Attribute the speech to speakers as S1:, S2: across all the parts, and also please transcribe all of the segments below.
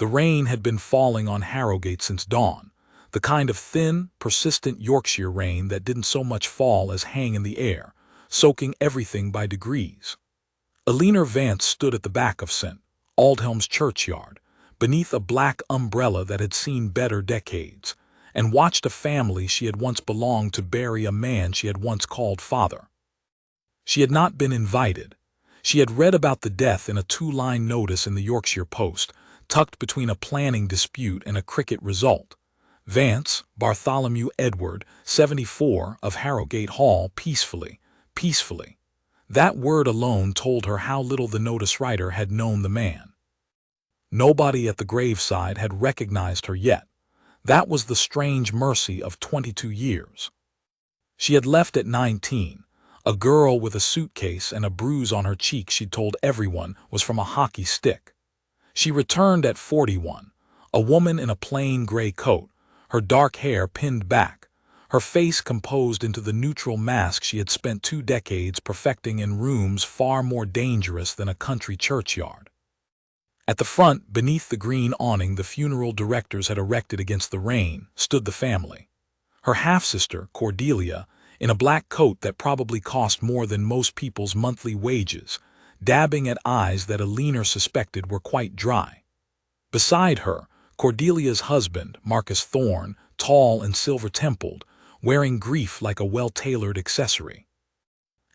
S1: The rain had been falling on Harrowgate since dawn, the kind of thin, persistent Yorkshire rain that didn't so much fall as hang in the air, soaking everything by degrees. Eleanor Vance stood at the back of St. Aldhelm's churchyard, beneath a black umbrella that had seen better decades, and watched a family she had once belonged to bury a man she had once called father. She had not been invited. She had read about the death in a two-line notice in the Yorkshire Post, tucked between a planning dispute and a cricket result. Vance, Bartholomew Edward, 74, of Harrowgate Hall, peacefully. That word alone told her how little the notice writer had known the man. Nobody at the graveside had recognized her yet. That was the strange mercy of 22 years. She had left at 19, a girl with a suitcase and a bruise on her cheek she'd told everyone was from a hockey stick. She returned at 41, a woman in a plain gray coat, her dark hair pinned back, her face composed into the neutral mask she had spent 2 decades perfecting in rooms far more dangerous than a country churchyard. At the front, beneath the green awning the funeral directors had erected against the rain, stood the family. Her half-sister, Cordelia, in a black coat that probably cost more than most people's monthly wages, dabbing at eyes that Eleanor suspected were quite dry. Beside her, Cordelia's husband, Marcus Thorne, tall and silver-templed, wearing grief like a well-tailored accessory.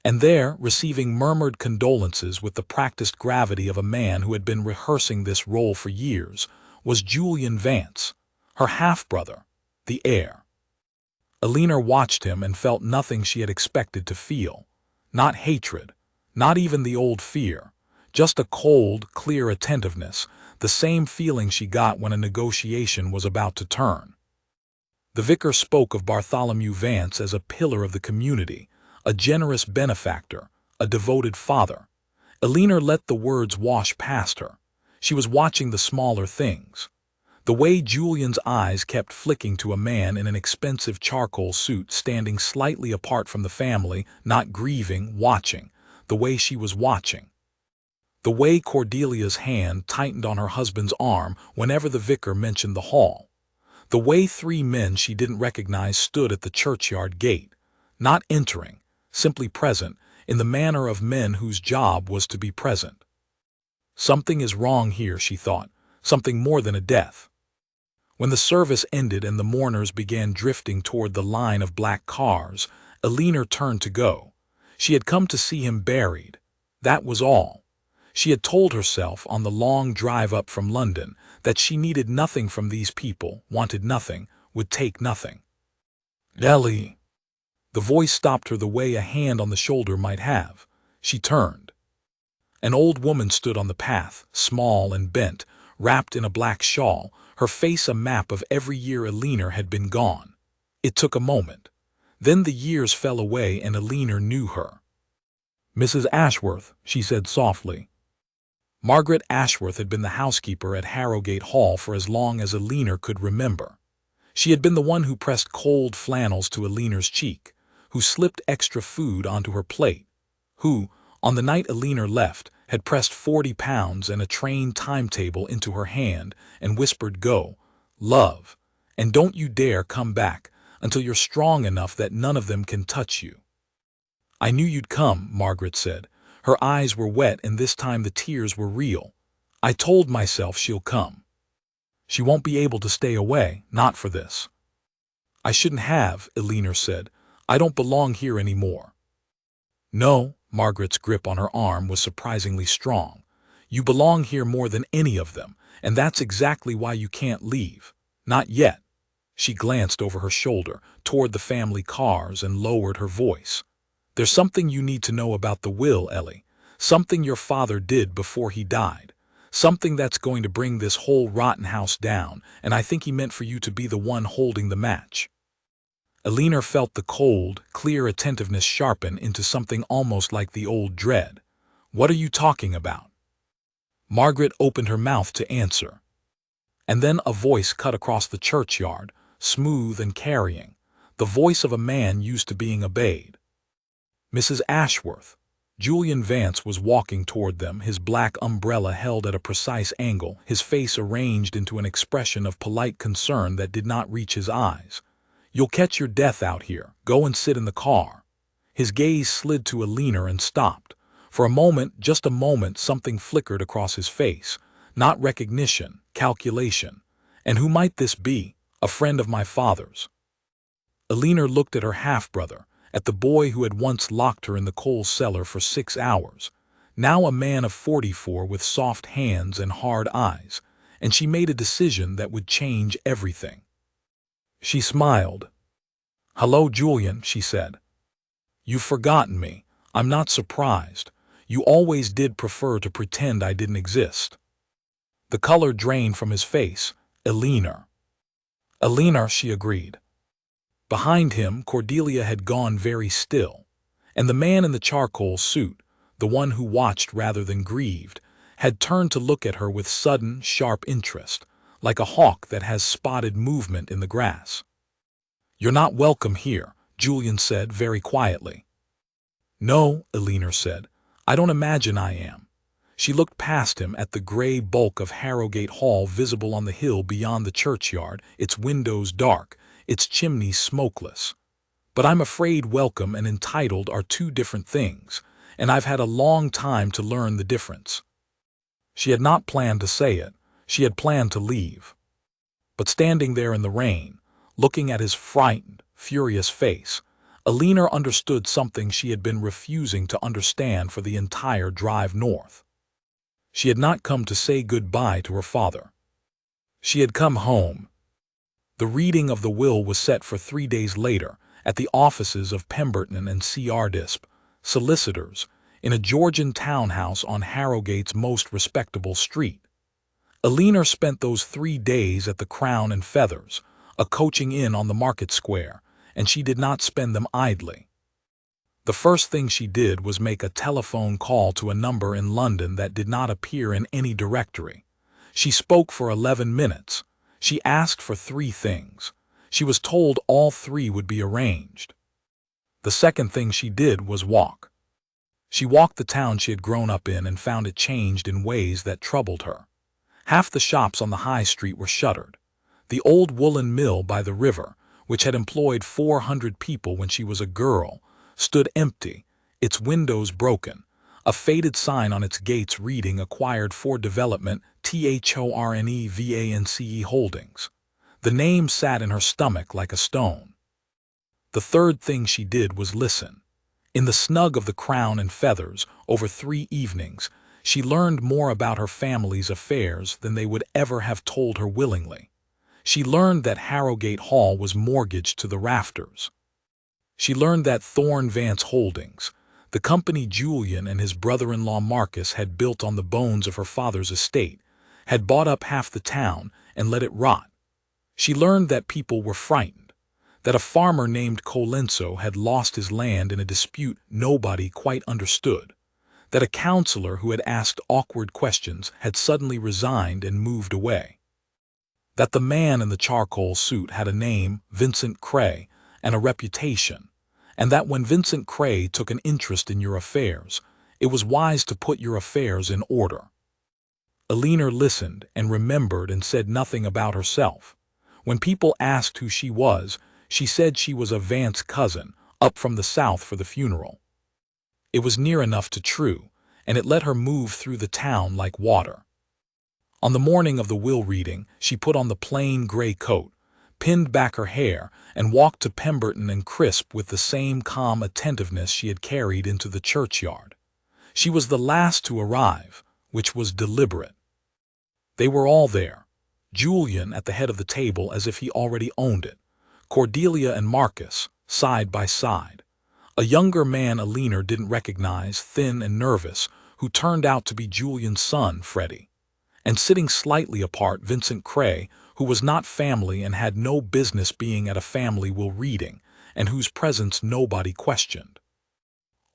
S1: And there, receiving murmured condolences with the practiced gravity of a man who had been rehearsing this role for years, was Julian Vance, her half-brother, the heir. Eleanor watched him and felt nothing she had expected to feel. Not hatred, not even the old fear, just a cold, clear attentiveness, the same feeling she got when a negotiation was about to turn. The vicar spoke of Bartholomew Vance as a pillar of the community, a generous benefactor, a devoted father. Eleanor let the words wash past her. She was watching the smaller things. The way Julian's eyes kept flicking to a man in an expensive charcoal suit standing slightly apart from the family, not grieving, watching. The way she was watching. The way Cordelia's hand tightened on her husband's arm whenever the vicar mentioned the hall. The way 3 men she didn't recognize stood at the churchyard gate, not entering, simply present, in the manner of men whose job was to be present. Something is wrong here, she thought, something more than a death. When the service ended and the mourners began drifting toward the line of black cars, Eleanor turned to go. She had come to see him buried. That was all. She had told herself on the long drive up from London that she needed nothing from these people, wanted nothing, would take nothing. Ellie. The voice stopped her the way a hand on the shoulder might have. She turned. An old woman stood on the path, small and bent, wrapped in a black shawl, her face a map of every year Eleanor had been gone. It took a moment. Then the years fell away and Eleanor knew her. "Mrs. Ashworth," she said softly. Margaret Ashworth had been the housekeeper at Harrowgate Hall for as long as Eleanor could remember. She had been the one who pressed cold flannels to Eleanor's cheek, who slipped extra food onto her plate, who, on the night Eleanor left, had pressed 40 pounds and a train timetable into her hand and whispered, "Go, love, and don't you dare come back until you're strong enough that none of them can touch you." "I knew you'd come," Margaret said. Her eyes were wet and this time the tears were real. "I told myself she'll come. She won't be able to stay away, not for this." "I shouldn't have," Eleanor said. "I don't belong here anymore." "No," Margaret's grip on her arm was surprisingly strong. "You belong here more than any of them, and that's exactly why you can't leave. Not yet." She glanced over her shoulder, toward the family cars, and lowered her voice. "There's something you need to know about the will, Ellie. Something your father did before he died. Something that's going to bring this whole rotten house down, and I think he meant for you to be the one holding the match." Eleanor felt the cold, clear attentiveness sharpen into something almost like the old dread. "What are you talking about?" Margaret opened her mouth to answer. And then a voice cut across the churchyard, smooth and carrying, the voice of a man used to being obeyed. "Mrs. Ashworth." Julian Vance was walking toward them, his black umbrella held at a precise angle, his face arranged into an expression of polite concern that did not reach his eyes. "You'll catch your death out here. Go and sit in the car." His gaze slid to Eleanor and stopped. For a moment, just a moment, something flickered across his face. Not recognition, calculation. And who might this be? A friend of my father's. Eleanor looked at her half-brother, at the boy who had once locked her in the coal cellar for 6 hours, now a man of 44 with soft hands and hard eyes, and she made a decision that would change everything. She smiled. "Hello, Julian," she said. "You've forgotten me. I'm not surprised. You always did prefer to pretend I didn't exist." The color drained from his face. "Eleanor." "Eleanor," she agreed. Behind him, Cordelia had gone very still, and the man in the charcoal suit, the one who watched rather than grieved, had turned to look at her with sudden, sharp interest, like a hawk that has spotted movement in the grass. "You're not welcome here," Julian said very quietly. "No," Eleanor said, "I don't imagine I am." She looked past him at the gray bulk of Harrowgate Hall visible on the hill beyond the churchyard, its windows dark, its chimneys smokeless. "But I'm afraid welcome and entitled are two different things, and I've had a long time to learn the difference." She had not planned to say it. She had planned to leave. But standing there in the rain, looking at his frightened, furious face, Eleanor understood something she had been refusing to understand for the entire drive north. She had not come to say goodbye to her father. She had come home. The reading of the will was set for 3 days later at the offices of Pemberton and C.R. Disp, solicitors, in a Georgian townhouse on Harrowgate's most respectable street. Eleanor spent those 3 days at the Crown and Feathers, a coaching inn on the market square, and she did not spend them idly. The first thing she did was make a telephone call to a number in London that did not appear in any directory. She spoke for 11 minutes. She asked for 3 things. She was told all 3 would be arranged. The second thing she did was walk. She walked the town she had grown up in and found it changed in ways that troubled her. Half the shops on the high street were shuttered. The old woolen mill by the river, which had employed 400 people when she was a girl, stood empty, its windows broken, a faded sign on its gates reading "Acquired for Development, Thornevance Holdings." The name sat in her stomach like a stone. The third thing she did was listen. In the snug of the Crown and Feathers, over 3 evenings, she learned more about her family's affairs than they would ever have told her willingly. She learned that Harrowgate Hall was mortgaged to the rafters. She learned that Thorn Vance Holdings, the company Julian and his brother-in-law Marcus had built on the bones of her father's estate, had bought up half the town and let it rot. She learned that people were frightened, that a farmer named Colenso had lost his land in a dispute nobody quite understood, that a counselor who had asked awkward questions had suddenly resigned and moved away, that the man in the charcoal suit had a name, Vincent Cray, and a reputation, and that when Vincent Cray took an interest in your affairs, it was wise to put your affairs in order. Eleanor listened and remembered and said nothing about herself. When people asked who she was, she said she was a Vance cousin, up from the south for the funeral. It was near enough to true, and it let her move through the town like water. On the morning of the will reading, she put on the plain gray coat, pinned back her hair, and walked to Pemberton and Crisp with the same calm attentiveness she had carried into the churchyard. She was the last to arrive, which was deliberate. They were all there. Julian at the head of the table as if he already owned it. Cordelia and Marcus, side by side. A younger man Eleanor didn't recognize, thin and nervous, who turned out to be Julian's son, Freddie. And sitting slightly apart, Vincent Cray, who was not family and had no business being at a family will reading, and whose presence nobody questioned.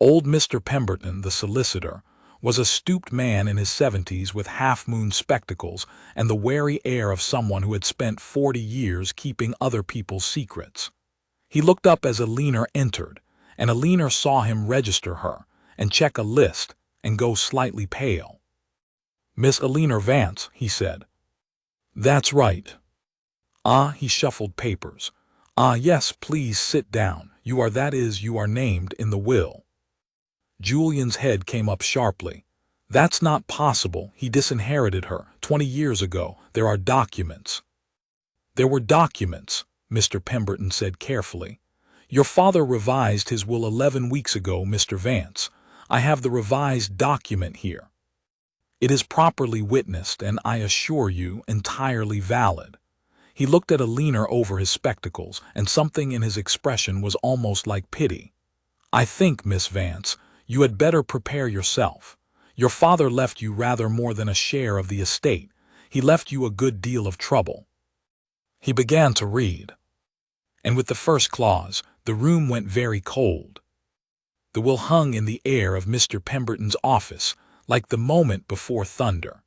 S1: Old Mr. Pemberton, the solicitor, was a stooped man in his 70s with half-moon spectacles and the wary air of someone who had spent 40 years keeping other people's secrets. He looked up as Eleanor entered, and Eleanor saw him register her, and check a list and go slightly pale. "Miss Eleanor Vance," he said. "That's right." "Ah," he shuffled papers. "Ah, yes, please sit down. You are named in the will." Julian's head came up sharply. "That's not possible. He disinherited her 20 years ago. There are documents." "There were documents," Mr. Pemberton said carefully. "Your father revised his will 11 weeks ago, Mr. Vance. I have the revised document here. It is properly witnessed and, I assure you, entirely valid." He looked at Eleanor over his spectacles, and something in his expression was almost like pity. "I think, Miss Vance, you had better prepare yourself. Your father left you rather more than a share of the estate. He left you a good deal of trouble." He began to read. And with the first clause, the room went very cold. The will hung in the air of Mr. Pemberton's office, like the moment before thunder.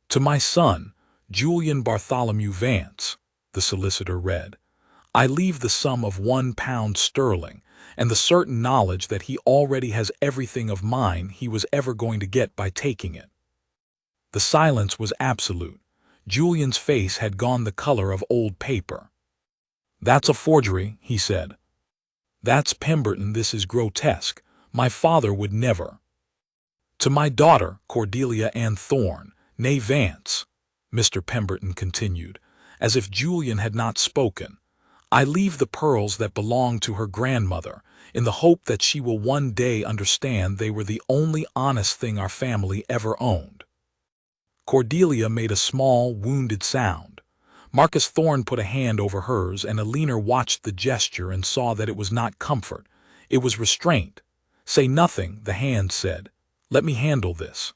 S1: "To my son, Julian Bartholomew Vance," the solicitor read, "I leave the sum of £1 and the certain knowledge that he already has everything of mine he was ever going to get by taking it." The silence was absolute. Julian's face had gone the color of old paper. "That's a forgery," he said. "That's Pemberton. This is grotesque. My father would never." "To my daughter, Cordelia Ann Thorne, née Vance," Mr. Pemberton continued, as if Julian had not spoken, "I leave the pearls that belonged to her grandmother, in the hope that she will one day understand they were the only honest thing our family ever owned." Cordelia made a small, wounded sound. Marcus Thorne put a hand over hers, and Eleanor watched the gesture and saw that it was not comfort. It was restraint. "Say nothing," the hand said. "Let me handle this."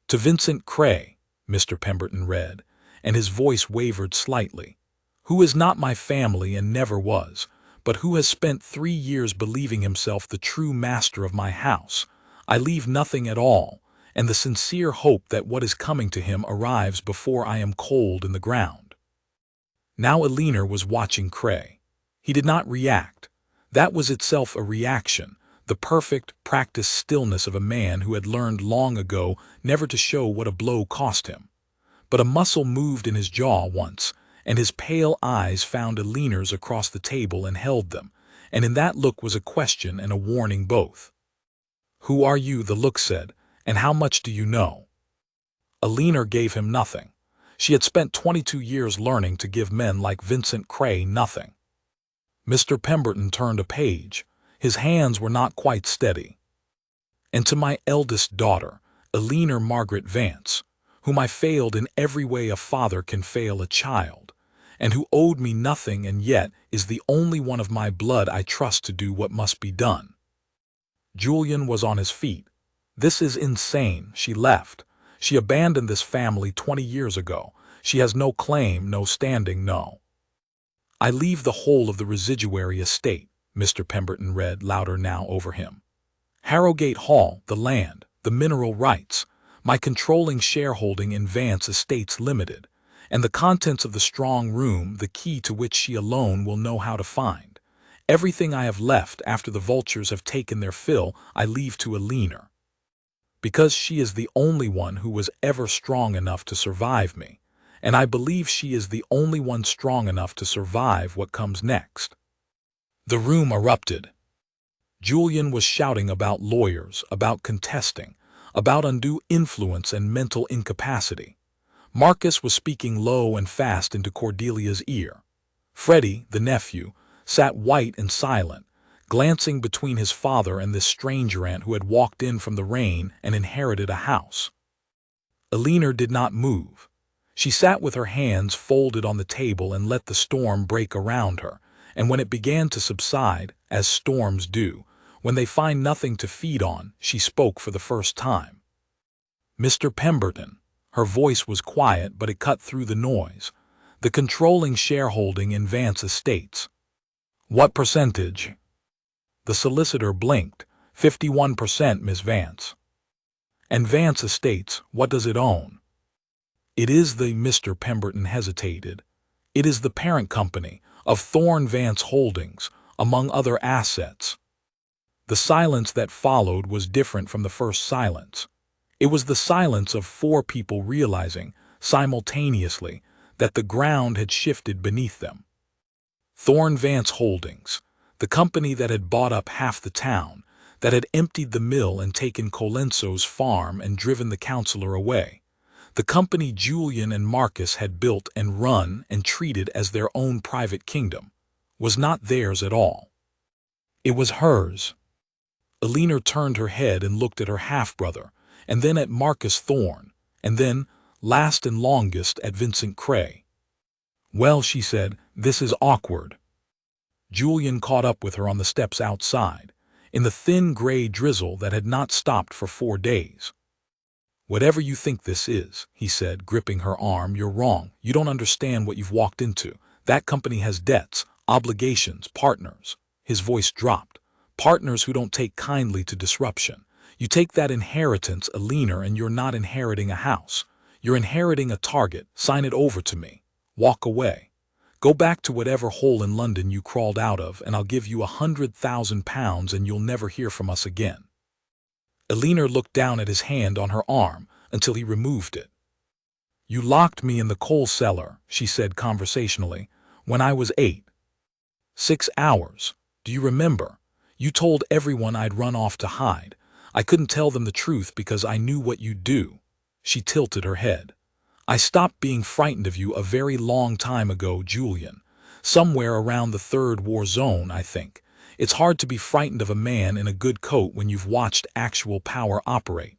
S1: "To Vincent Cray," Mr. Pemberton read, and his voice wavered slightly, "who is not my family and never was, but who has spent 3 years believing himself the true master of my house. I leave nothing at all, and the sincere hope that what is coming to him arrives before I am cold in the ground." Now Eleanor was watching Cray. He did not react. That was itself a reaction, the perfect, practiced stillness of a man who had learned long ago never to show what a blow cost him. But a muscle moved in his jaw once, and his pale eyes found Eleanor's across the table and held them, and in that look was a question and a warning both. "Who are you?" the look said, "and how much do you know?" Eleanor gave him nothing. She had spent 22 years learning to give men like Vincent Cray nothing. Mr. Pemberton turned a page. His hands were not quite steady. "And to my eldest daughter, Eleanor Margaret Vance, whom I failed in every way a father can fail a child, and who owed me nothing and yet is the only one of my blood I trust to do what must be done." Julian was on his feet. "This is insane. She left. She abandoned this family 20 years ago. She has no claim, no standing, no." "I leave the whole of the residuary estate," Mr. Pemberton read louder now over him. "Harrowgate Hall, the land, the mineral rights, my controlling shareholding in Vance Estates Limited, and the contents of the strong room, the key to which she alone will know how to find. Everything I have left after the vultures have taken their fill I leave to Eleanor, because she is the only one who was ever strong enough to survive me, and I believe she is the only one strong enough to survive what comes next." The room erupted. Julian was shouting about lawyers, about contesting, about undue influence and mental incapacity. Marcus was speaking low and fast into Cordelia's ear. Freddie, the nephew, sat white and silent, glancing between his father and this stranger aunt who had walked in from the rain and inherited a house. Eleanor did not move. She sat with her hands folded on the table and let the storm break around her, and when it began to subside, as storms do, when they find nothing to feed on, she spoke for the first time. "Mr. Pemberton," her voice was quiet but it cut through the noise, "the controlling shareholding in Vance Estates." "What percentage?" The solicitor blinked. 51%, Miss Vance." "And Vance Estates, what does it own?" "It is the—" Mr. Pemberton hesitated. "It is the parent company of Thorne Vance Holdings, among other assets." The silence that followed was different from the first silence. It was the silence of four people realizing, simultaneously, that the ground had shifted beneath them. Thorn Vance Holdings, the company that had bought up half the town, that had emptied the mill and taken Colenso's farm and driven the councilor away. The company Julian and Marcus had built and run and treated as their own private kingdom, was not theirs at all. It was hers. Eleanor turned her head and looked at her half-brother, and then at Marcus Thorne, and then, last and longest, at Vincent Cray. "Well," she said, "this is awkward." Julian caught up with her on the steps outside, in the thin gray drizzle that had not stopped for 4 days. "Whatever you think this is," he said, gripping her arm, "you're wrong. You don't understand what you've walked into. That company has debts, obligations, partners." His voice dropped. "Partners who don't take kindly to disruption. You take that inheritance, Eleanor, and you're not inheriting a house. You're inheriting a target. Sign it over to me. Walk away. Go back to whatever hole in London you crawled out of, and I'll give you £100,000 and you'll never hear from us again." Eleanor looked down at his hand on her arm until he removed it. "You locked me in the coal cellar," she said conversationally, "when I was 8. 6 hours. Do you remember? You told everyone I'd run off to hide. I couldn't tell them the truth because I knew what you'd do." She tilted her head. "I stopped being frightened of you a very long time ago, Julian. Somewhere around the Third War Zone, I think. It's hard to be frightened of a man in a good coat when you've watched actual power operate."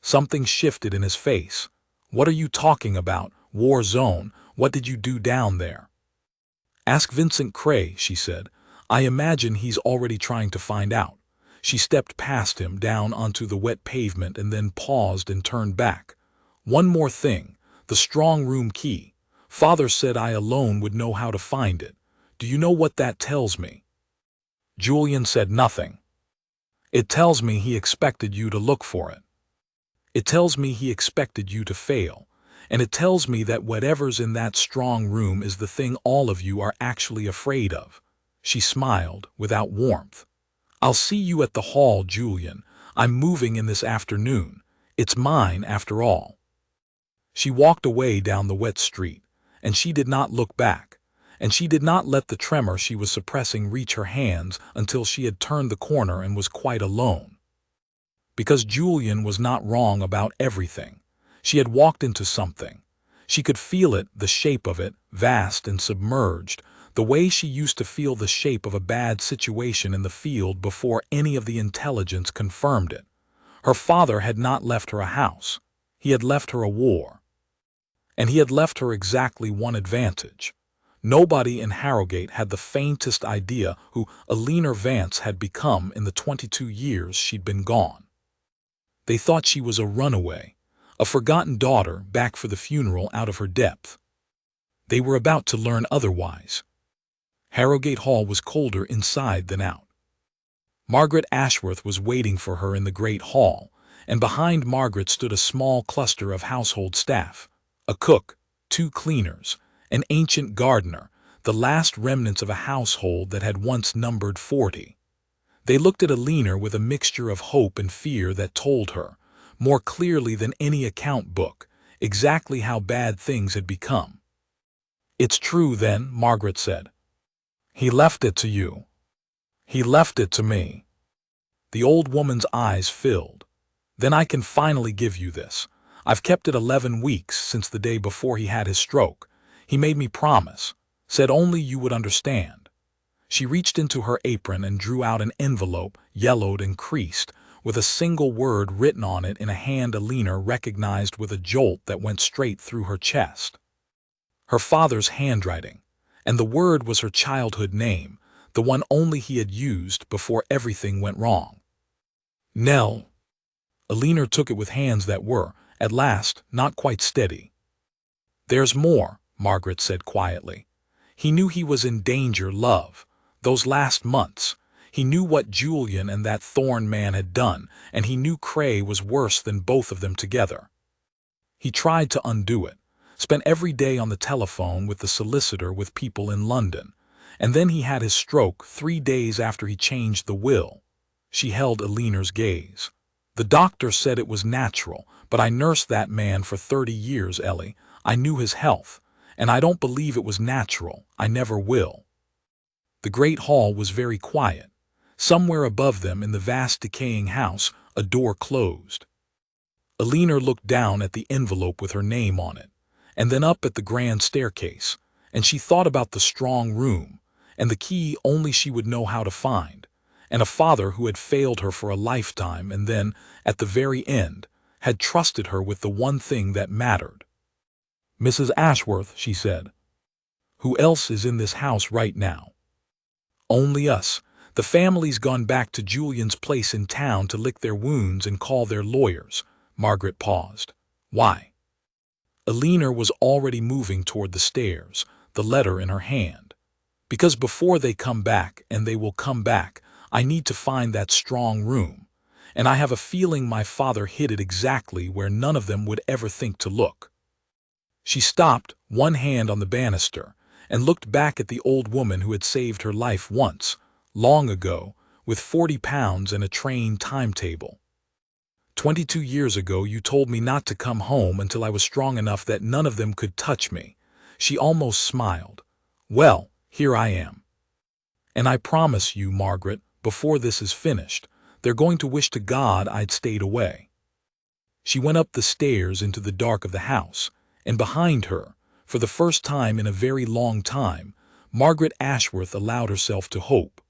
S1: Something shifted in his face. "What are you talking about? War Zone? What did you do down there?" "Ask Vincent Cray," she said. "I imagine he's already trying to find out." She stepped past him down onto the wet pavement and then paused and turned back. "One more thing. The strong room key. Father said I alone would know how to find it. Do you know what that tells me?" Julian said nothing. "It tells me he expected you to look for it. It tells me he expected you to fail. And it tells me that whatever's in that strong room is the thing all of you are actually afraid of." She smiled, without warmth. "I'll see you at the hall, Julian. I'm moving in this afternoon. It's mine, after all." She walked away down the wet street, and she did not look back, and she did not let the tremor she was suppressing reach her hands until she had turned the corner and was quite alone. Because Julian was not wrong about everything. She had walked into something. She could feel it, the shape of it, vast and submerged, the way she used to feel the shape of a bad situation in the field before any of the intelligence confirmed it. Her father had not left her a house. He had left her a war. And he had left her exactly one advantage. Nobody in Harrowgate had the faintest idea who Eleanor Vance had become in the 22 years she'd been gone. They thought she was a runaway, a forgotten daughter back for the funeral out of her depth. They were about to learn otherwise. Harrowgate Hall was colder inside than out. Margaret Ashworth was waiting for her in the great hall, and behind Margaret stood a small cluster of household staff, a cook, 2 cleaners, an ancient gardener, the last remnants of a household that had once numbered 40. They looked at Eleanor with a mixture of hope and fear that told her, more clearly than any account book, exactly how bad things had become. "It's true, then," Margaret said. "He left it to you." "He left it to me." The old woman's eyes filled. "Then I can finally give you this. I've kept it 11 weeks since the day before he had his stroke. He made me promise, said only you would understand." She reached into her apron and drew out an envelope, yellowed and creased, with a single word written on it in a hand Eleanor recognized with a jolt that went straight through her chest. Her father's handwriting, and the word was her childhood name, the one only he had used before everything went wrong. "Nell." Eleanor took it with hands that were, at last, not quite steady. "There's more," Margaret said quietly. "He knew he was in danger, love. Those last months. He knew what Julian and that Thorne man had done, and he knew Cray was worse than both of them together. He tried to undo it, spent every day on the telephone with the solicitor with people in London, and then he had his stroke 3 days after he changed the will. She held Eleanor's gaze. The doctor said it was natural, but I nursed that man for 30 years, Ellie. I knew his health, and I don't believe it was natural. I never will. The great hall was very quiet. Somewhere above them in the vast decaying house, a door closed. Eleanor looked down at the envelope with her name on it, and then up at the grand staircase, and she thought about the strong room, and the key only she would know how to find, and a father who had failed her for a lifetime and then, at the very end, had trusted her with the one thing that mattered. "Mrs. Ashworth," she said, "who else is in this house right now?" "Only us. The family's gone back to Julian's place in town to lick their wounds and call their lawyers." Margaret paused. "Why?" Eleanor was already moving toward the stairs, the letter in her hand. "Because before they come back, and they will come back, I need to find that strong room, and I have a feeling my father hid it exactly where none of them would ever think to look." She stopped, one hand on the banister, and looked back at the old woman who had saved her life once, long ago, with £40 and a train timetable. 22 years ago you told me not to come home until I was strong enough that none of them could touch me." She almost smiled. "Well, here I am. And I promise you, Margaret, before this is finished, they're going to wish to God I'd stayed away." She went up the stairs into the dark of the house, and behind her, for the first time in a very long time, Margaret Ashworth allowed herself to hope.